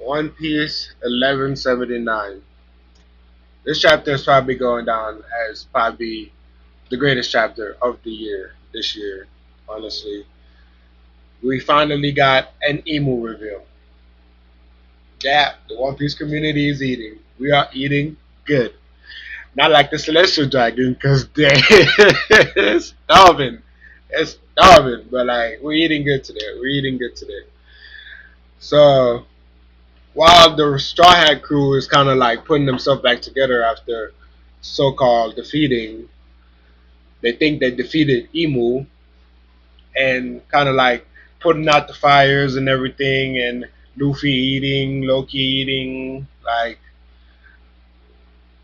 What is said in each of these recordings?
One Piece 1179. This chapter is probably going down as probably the greatest chapter of the year this year. Honestly, we finally got an emu reveal. Yeah, the One Piece community is eating. We are eating good. Not like the Celestial Dragon, because they're starving. It's starving, but like we're eating good today. We're eating good today. So while the Straw Hat crew is kind of like putting themselves back together after so-called defeating, they think they defeated Emu and kind of like putting out the fires and everything, and Luffy eating, Loki eating. Like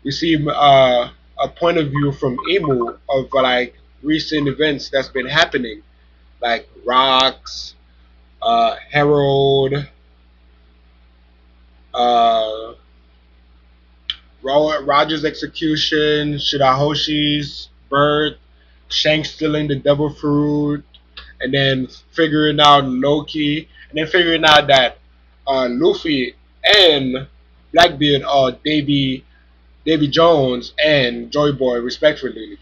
we see a point of view from Emu of like recent events that's been happening, like Rocks, Harold, uh, Roger's execution, Shirahoshi's birth, Shanks stealing the devil fruit, and then figuring out Loki, and then figuring out that Luffy and Blackbeard are Davy Jones and Joy Boy respectively,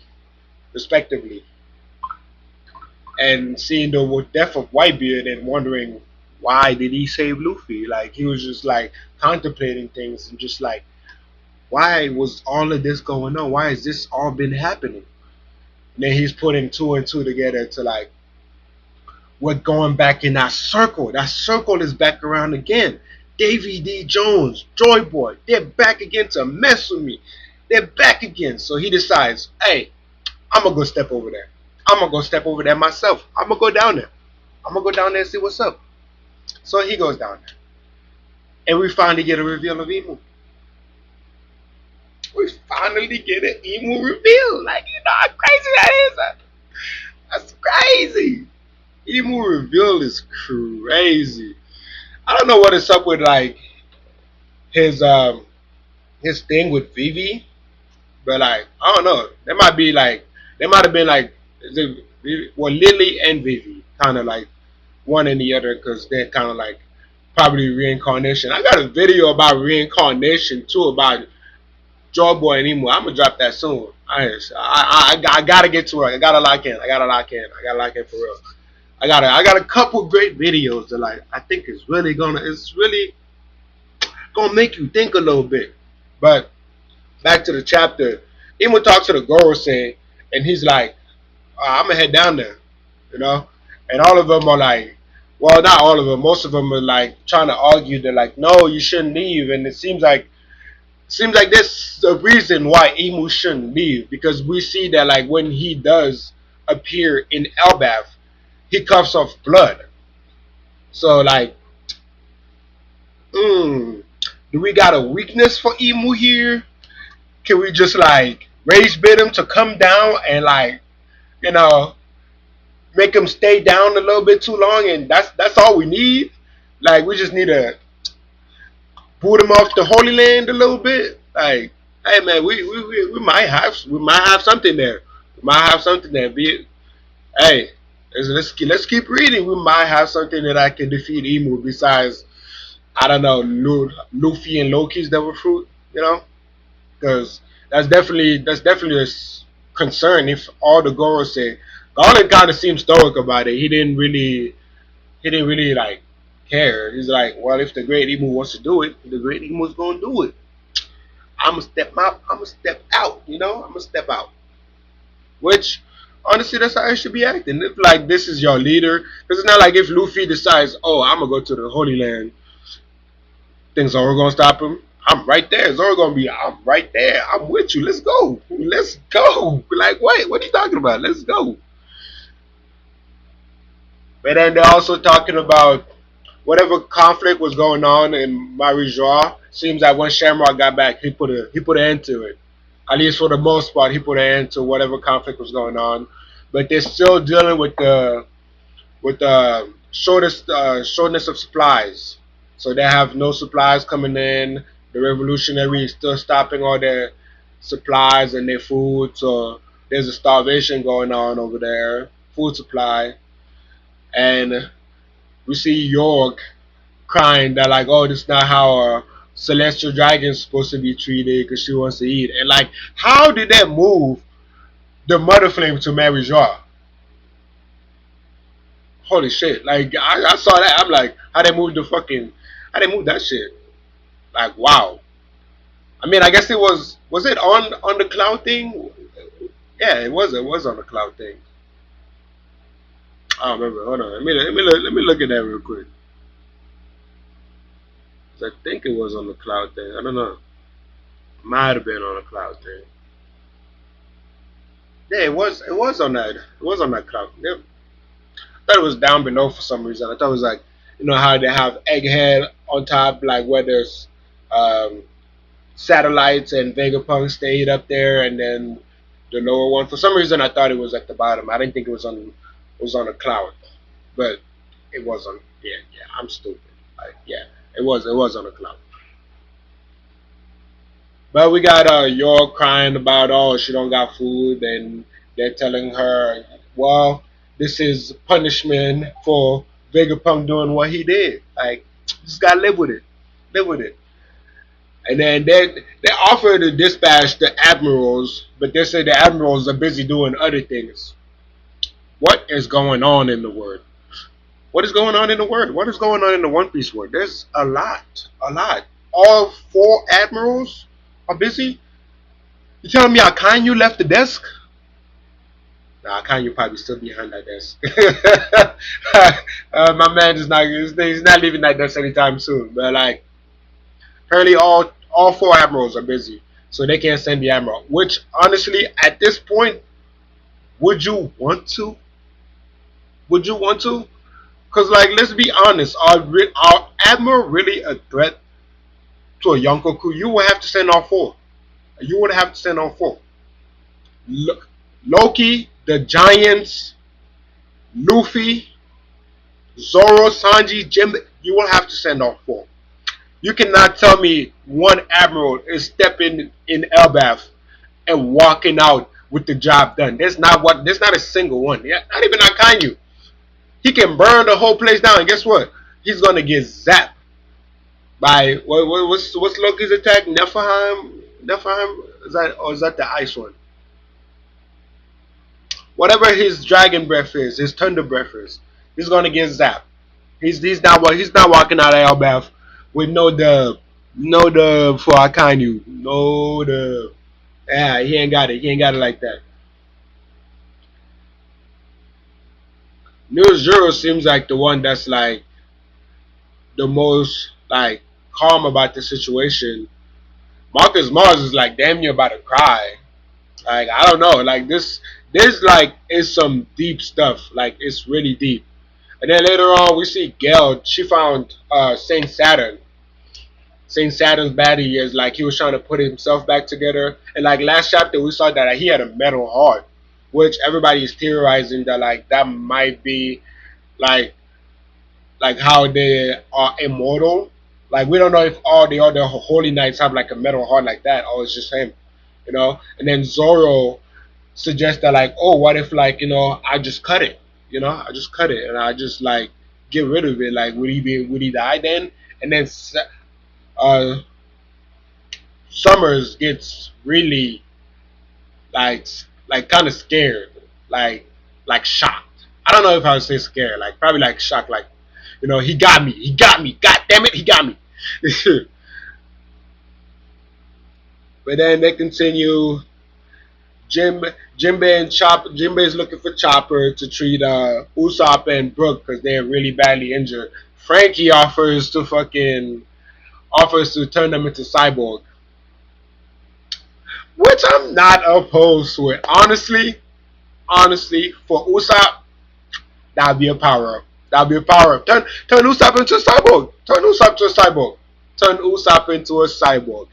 and seeing the death of Whitebeard and wondering why did he save Luffy? Like he was just like contemplating things and just like why was all of this going on? Why has this all been happening? And then he's putting two and two together to like we're going back in that circle. That circle is back around again. Davy D. Jones, Joy Boy, they're back again to mess with me. They're back again. So he decides, hey, I'm gonna go step over there. I'm gonna go step over there myself. I'm gonna go down there. I'm gonna go down there and see what's up. So he goes down there. And we finally get a reveal of Emu. We finally get an Emu reveal. Like, you know how crazy that is? That's crazy. Emu reveal is crazy. I don't know what is up with like his um his thing with Vivi, but like I don't know. There might have been like well Lily and Vivi kind of like one and the other because they're kind of like probably reincarnation. I got a video about reincarnation too about Joy Boy and Emu. I'm gonna drop that soon. I gotta get to it. I gotta lock in. I gotta lock in. I gotta lock in for real. I got a couple great videos that like I think it's really gonna make you think a little bit. But back to the chapter, Emu talks to the Gorosei and he's like, I'm gonna head down there, you know? And all of them are like, well, not all of them, most of them are like trying to argue. They're like, no, you shouldn't leave. And it seems like this the reason why Emu shouldn't leave because we see that like when he does appear in Elbaf, he coughs off blood. So like, mm, do we got a weakness for Emu here? Can we just like rage bait him to come down and like you know make him stay down a little bit too long and that's all we need? Like we just need to boot him off the Holy Land a little bit. Like, hey man, we might have something there. We might have something there. Hey, let's keep reading. We might have something that I can defeat Emu besides I don't know Luffy and Loki's devil fruit. You know, because that's definitely a concern. If all the Goros say, Garland kind of seems stoic about it. He didn't really like care. He's like, well, if the Great Emu wants to do it, the Great Emu's gonna do it. I'm gonna step out. I'm gonna step out. I'm gonna step out. Which honestly, that's how I should be acting. If like this is your leader, because it's not like if Luffy decides, oh, I'm gonna go to the Holy Land, think Zoro gonna stop him? I'm right there. Zoro gonna be, I'm right there. I'm with you. Let's go. Let's go. Like, wait, what are you talking about? Let's go. But then they're also talking about whatever conflict was going on in Marijois. Seems that when Shamrock got back, he put an end to it. At least for the most part, he put an end to whatever conflict was going on. But they're still dealing with the shortness of supplies. So they have no supplies coming in. The revolutionaries still stopping all their supplies and their food. So there's a starvation going on over there. Food supply, and we see York crying that like, oh, this is not how a celestial dragon is supposed to be treated because she wants to eat. And like, how did that move the mother flame to marry Joa? Holy shit! Like I saw that, I'm like, how they move that shit? Like wow. I mean, I guess it was it on the cloud thing? Yeah, it was on the cloud thing. I don't remember. Hold on, let me look at that real quick. 'Cause I think it was on the cloud thing. I don't know. Might have been on the cloud thing. Yeah, it was on that. It was on that cloud. Yep. I thought it was down below for some reason. I thought it was like, you know how they have Egghead on top, like where there's um, satellites and Vegapunk stayed up there, and then the lower one. For some reason, I thought it was at the bottom. I didn't think it was on a cloud, but it was on. Yeah, yeah. I'm stupid. Like, yeah, it was on a cloud. But we got York crying about oh she don't got food, and they're telling her, well, this is punishment for Vegapunk doing what he did. Like, just gotta live with it, live with it. And then they offer to dispatch the admirals, but they say the admirals are busy doing other things. What is going on in the world? What is going on in the world? What is going on in the One Piece world? There's a lot, a lot. All four admirals are busy. You telling me Akanyu left the desk? Nah, Akanyu probably still behind that desk. My man is not he's not leaving that desk anytime soon. But like apparently all four admirals are busy. So they can't send the admiral. Which honestly at this point, would you want to? Would you want to? Cause like let's be honest, are admiral really a threat to a Yonkoku? You would have to send all four. You would have to send all four. Loki, the Giants, Luffy, Zoro, Sanji, Jim. You will have to send all four. You cannot tell me one admiral is stepping in Elbaf and walking out with the job done. There's not what. There's not a single one. Yeah, not even Akanyu. He can burn the whole place down. And guess what? He's gonna get zapped by what's Loki's attack? Nephilim. Nephilim is that or is that the ice one? Whatever his dragon breath is, his thunder breath is, he's gonna get zapped. He's not walking out of Elbaf with no dub for Akanyu, no dub. Yeah, he ain't got it like that. News Zero seems like the one that's like the most like calm about the situation. Marcus Mars is like damn near about to cry. Like I don't know, like this like is some deep stuff. Like it's really deep. And then later on, we see Gail. She found Saint Saturn. Saint Saturn's baddie is like he was trying to put himself back together. And like last chapter, we saw that he had a metal heart, which everybody is theorizing that like that might be like how they are immortal. Like we don't know if all the other holy knights have like a metal heart like that, or it's just him, you know. And then Zoro suggests that like, oh, what if like I just cut it, I just cut it and I just like get rid of it. Like would he die then? And then uh, Summers gets really like kind of scared, like shocked. I don't know if I would say scared, like probably like shocked, like he got me, god damn it, he got me. But then they continue. Jim, Jinbei and Chopper. Jinbei is looking for Chopper to treat Usopp and Brook because they're really badly injured. Frankie offers to turn them into cyborg, which I'm not opposed to it. Honestly, for Usopp, that'd be a power up. That'd be a power up. Turn Usopp into a cyborg. Turn Usopp to a cyborg. Turn Usopp into a cyborg.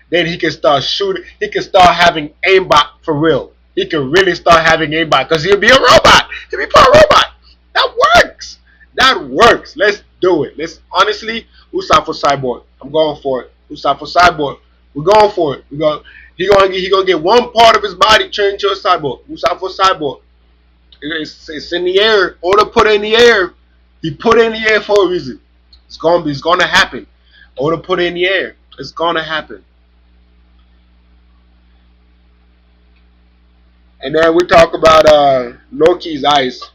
Then he can start shooting. He can start having aimbot for real. He can really start having aimbot because he'll be a robot. He'll be part robot. That works. That works. Let's do it. Let's honestly, Usopp for cyborg. I'm going for it. Usopp for cyborg. We're going for it. He gonna get one part of his body turned into a cyborg. Usopp for cyborg. It's in the air. Order put it in the air. He put it in the air for a reason. It's gonna happen. Or to put it in the air. It's gonna happen. And then we talk about Loki's ice.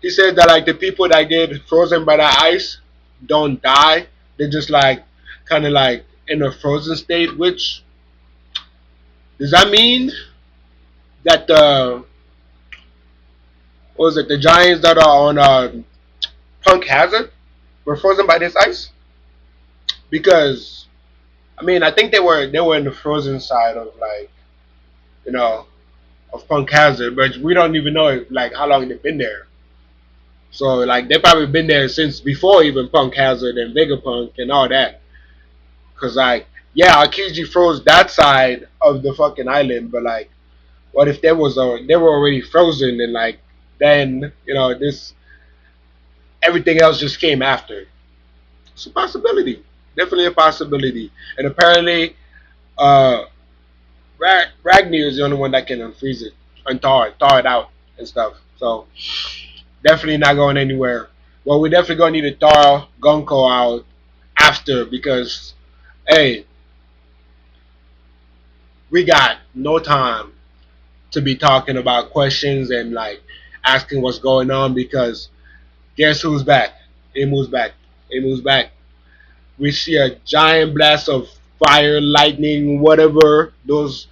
He said that like the people that get frozen by that ice don't die. They're just like kind of like in a frozen state. Which does that mean that the what was it the giants that are on Punk Hazard were frozen by this ice? Because I mean I think they were in the frozen side of like you know of Punk Hazard, but we don't even know like how long they've been there. So like they probably been there since before even Punk Hazard and Vegapunk and all that. Cause like yeah, Akiji froze that side of the fucking island, but like what if there was they were already frozen and like then this everything else just came after. It's a possibility, definitely a possibility. And apparently, uh, Ragnar is the only one that can unfreeze it, thaw it out and stuff. So definitely not going anywhere. Well, we definitely gonna need to thaw Gunko out after because hey, we got no time to be talking about questions and like asking what's going on because guess who's back? Emu's back. Emu's back. We see a giant blast of fire, lightning, whatever. Those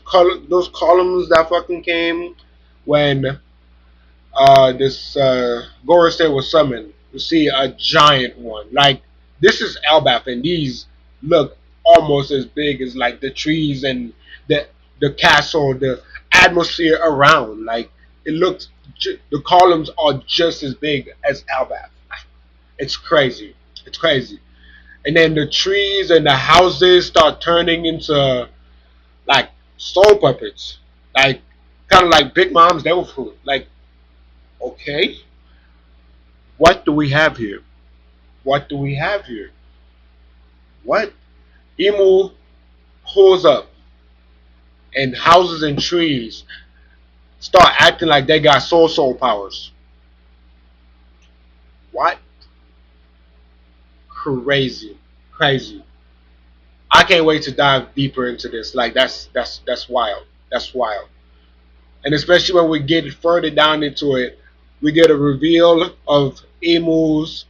columns that fucking came when this Gorosei was summoned. You see a giant one. Like this is Elbaf, and these look almost as big as like the trees and the the castle, the atmosphere around. Like it looks, the columns are just as big as Elbaf. It's crazy. It's crazy. And then the trees and the houses start turning into like soul puppets, like kind of like Big Mom's Devil Fruit. Like, okay, what do we have here? What do we have here? What? Emu pulls up, and houses and trees start acting like they got soul powers. What? Crazy, crazy. I can't wait to dive deeper into this. Like that's wild. That's wild. And especially when we get further down into it, we get a reveal of Emu's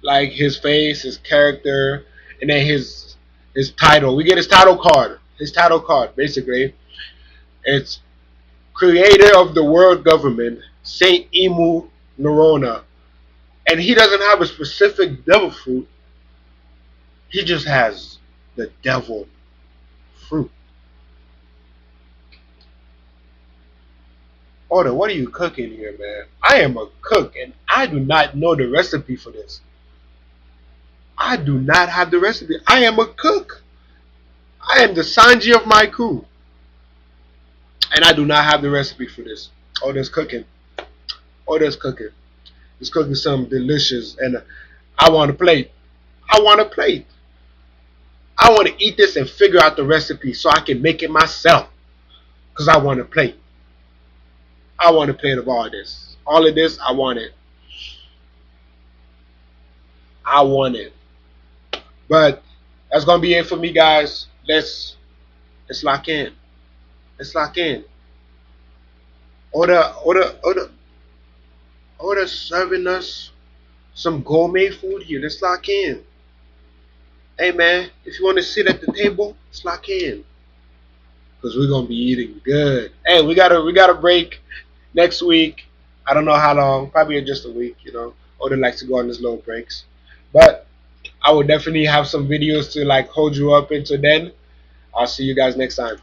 like his face, his character, and then his title. We get his title card. His title card, basically. It's creator of the world government, Saint Emu Nerona. And he doesn't have a specific devil fruit. He just has the devil fruit. Oda, what are you cooking here, man? I am a cook and I do not know the recipe for this. I do not have the recipe. I am a cook. I am the Sanji of my crew. And I do not have the recipe for this. Oda's cooking. Oda's cooking. He's cooking something delicious and I want a plate. I want a plate. I want to eat this and figure out the recipe so I can make it myself. Because I want a plate. I want a plate of all this. All of this, I want it. I want it. But that's gonna be it for me, guys. Let's lock in. Let's lock in. Order serving us some gourmet food here. Let's lock in. Hey man, if you want to sit at the table, let's lock in. Cause we're gonna be eating good. Hey, we got a break next week. I don't know how long. Probably just a week. Oda likes to go on his little breaks. But I will definitely have some videos to like hold you up until then. I'll see you guys next time.